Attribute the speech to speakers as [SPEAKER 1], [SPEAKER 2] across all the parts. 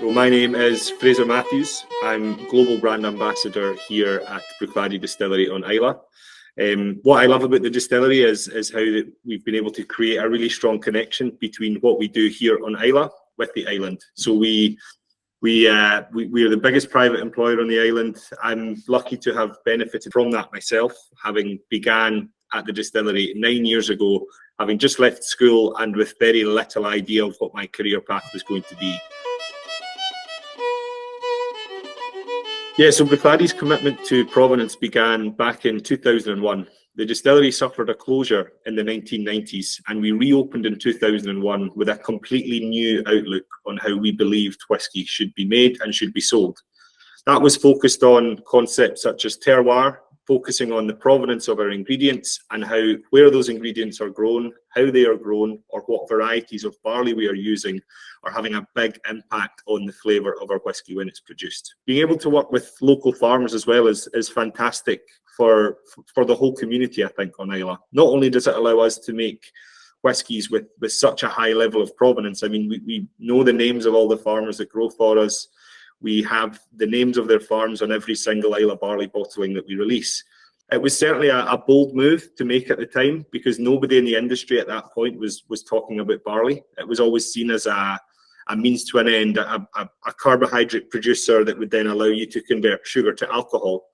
[SPEAKER 1] So my name is Frazer Matthews. I'm Global Brand Ambassador here at Bruichladdich Distillery on Islay. What I love about the distillery is how we've been able to create a really strong connection between what we do here on Islay with the island. So we are the biggest private employer on the island. I'm lucky to have benefited from that myself, having began at the distillery 9 years ago, having just left school and with very little idea of what my career path was going to be. Yeah, so Bruichladdich commitment to provenance began back in 2001. The distillery suffered a closure in the 1990s, and we reopened in 2001 with a completely new outlook on how we believed whisky should be made and should be sold. That was focused on concepts such as terroir, focusing on the provenance of our ingredients and where those ingredients are grown, how they are grown, or what varieties of barley we are using are having a big impact on the flavour of our whisky when it's produced. Being able to work with local farmers as well is fantastic for the whole community, I think, on Islay. Not only does it allow us to make whiskies with such a high level of provenance, I mean, we know the names of all the farmers that grow for us. We have the names of their farms on every single Islay barley bottling that we release. It was certainly a bold move to make at the time, because nobody in the industry at that point was talking about barley. It was always seen as a means to an end, a carbohydrate producer that would then allow you to convert sugar to alcohol.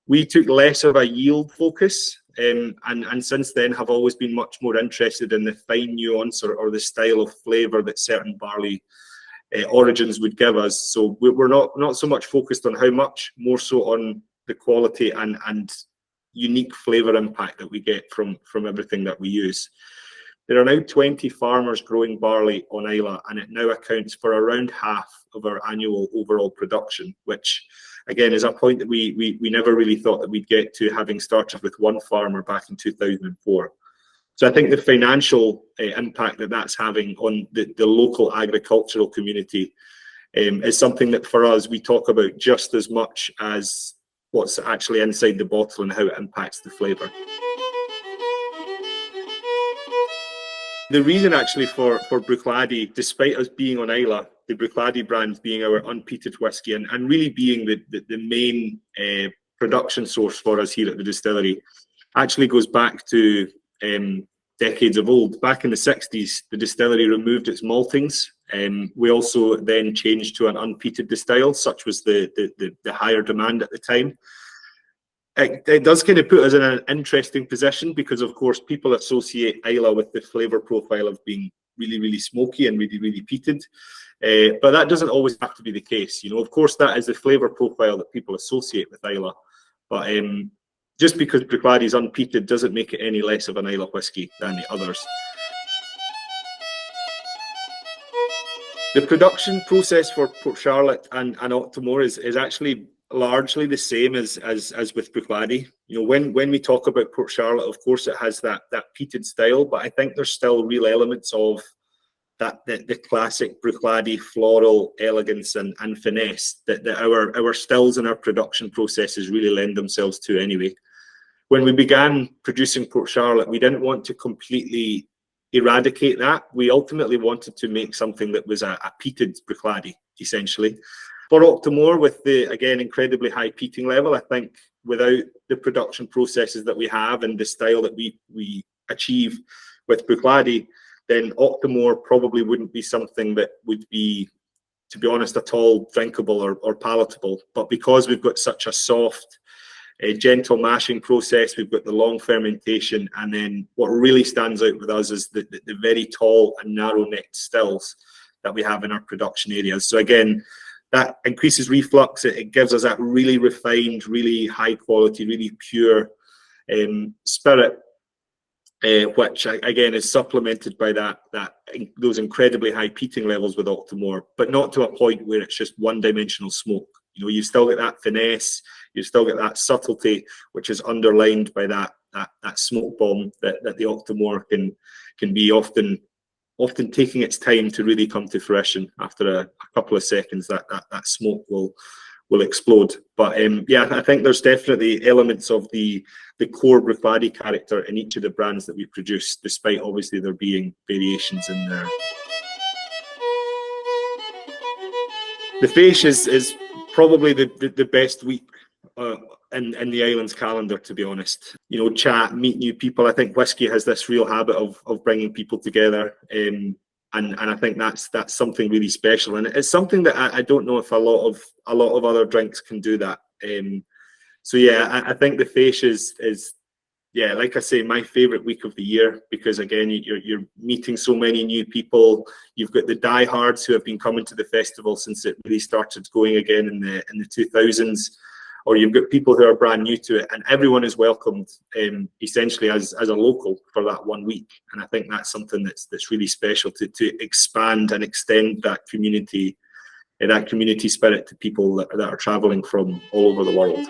[SPEAKER 1] We took less of a yield focus, and since then have always been much more interested in the fine nuance or the style of flavour that certain barley origins would give us. So we're not so much focused on how much, more so on the quality and unique flavour impact that we get from everything that we use. There are now 20 farmers growing barley on Islay, and it now accounts for around half of our annual overall production, which again is a point that we never really thought that we'd get to, having started with one farmer back in 2004. So I think the financial impact that that's having on the local agricultural community is something that for us we talk about just as much as what's actually inside the bottle and how it impacts the flavour. The reason actually for Bruichladdich, despite us being on Islay, the Bruichladdich brand being our unpeated whisky and really being the main production source for us here at the distillery, actually goes back to decades of old. Back in the 60s, the distillery removed its maltings. We also then changed to an unpeated distill, such was the higher demand at the time. It does kind of put us in an interesting position, because of course people associate Islay with the flavour profile of being really, really smoky and really, really peated. But that doesn't always have to be the case. You know, of course that is the flavour profile that people associate with Islay. But just because Bruichladdich is unpeated doesn't make it any less of an Islay whisky than the others. The production process for Port Charlotte and Octomore is actually largely the same as with Bruichladdich. You know, when we talk about Port Charlotte, of course it has that peated style, but I think there's still real elements of the classic Bruichladdich floral elegance and finesse that our stills and our production processes really lend themselves to anyway. When we began producing Port Charlotte, we didn't want to completely eradicate that. We ultimately wanted to make something that was a peated Bruichladdich, essentially. For Octomore, with the, again, incredibly high peating level, I think without the production processes that we have and the style that we achieve with Bruichladdich, then Octomore probably wouldn't be something that would be, to be honest, at all drinkable or palatable. But because we've got such a soft, gentle mashing process, we've got the long fermentation, and then what really stands out with us is the very tall and narrow-necked stills that we have in our production areas. So again, that increases reflux. It gives us that really refined, really high quality, really pure spirit, which again is supplemented by those incredibly high peating levels with Octomore, but not to a point where it's just one-dimensional smoke. You know, you've still got that finesse, you've still got that subtlety, which is underlined by that smoke bomb that the Octomore can be often taking its time to really come to fruition. After a couple of seconds, that smoke will will explode. But yeah, I think there's definitely elements of the core Bruichladdich character in each of the brands that we produce, despite obviously there being variations in there. The Fèis is probably the best week in the island's calendar, to be honest. You know, chat, meet new people. I think whiskey has this real habit of bringing people together, and I think that's something really special. And it's something that I don't know if a lot of other drinks can do that. So yeah, I think the Fèis is yeah, like I say, my favourite week of the year, because again, you're meeting so many new people. You've got the diehards who have been coming to the festival since it really started going again in the 2000s, or you've got people who are brand new to it, and everyone is welcomed essentially as a local for that 1 week. And I think that's something that's really special to expand and extend that community spirit to people that are travelling from all over the world.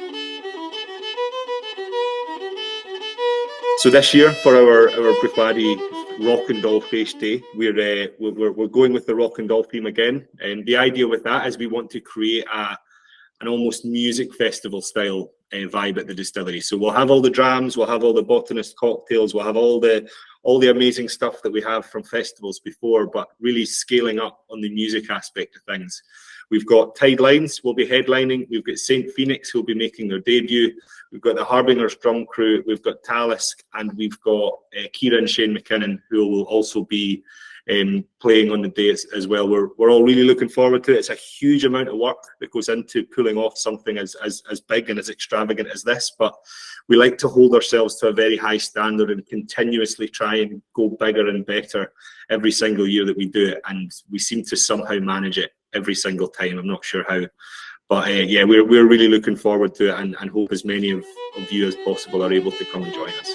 [SPEAKER 1] So this year, for our Bruichladdich Rock and Doll Fèis Day, we're going with the Rock and Doll theme again. And the idea with that is we want to create an almost music festival style vibe at the distillery. So we'll have all the drams, we'll have all the botanist cocktails, we'll have all the amazing stuff that we have from festivals before, but really scaling up on the music aspect of things. We've got Tide Lines will be headlining. We've got St. Phoenix who'll be making their debut. We've got the Harbingers Drum Crew. We've got Talisk, and we've got Kira and Shane McKinnon, who will also be playing on the day as well. We're all really looking forward to it. It's a huge amount of work that goes into pulling off something as big and as extravagant as this, but we like to hold ourselves to a very high standard and continuously try and go bigger and better every single year that we do it, and we seem to somehow manage it every single time. I'm not sure how, but yeah, we're really looking forward to it, and hope as many of you as possible are able to come and join us.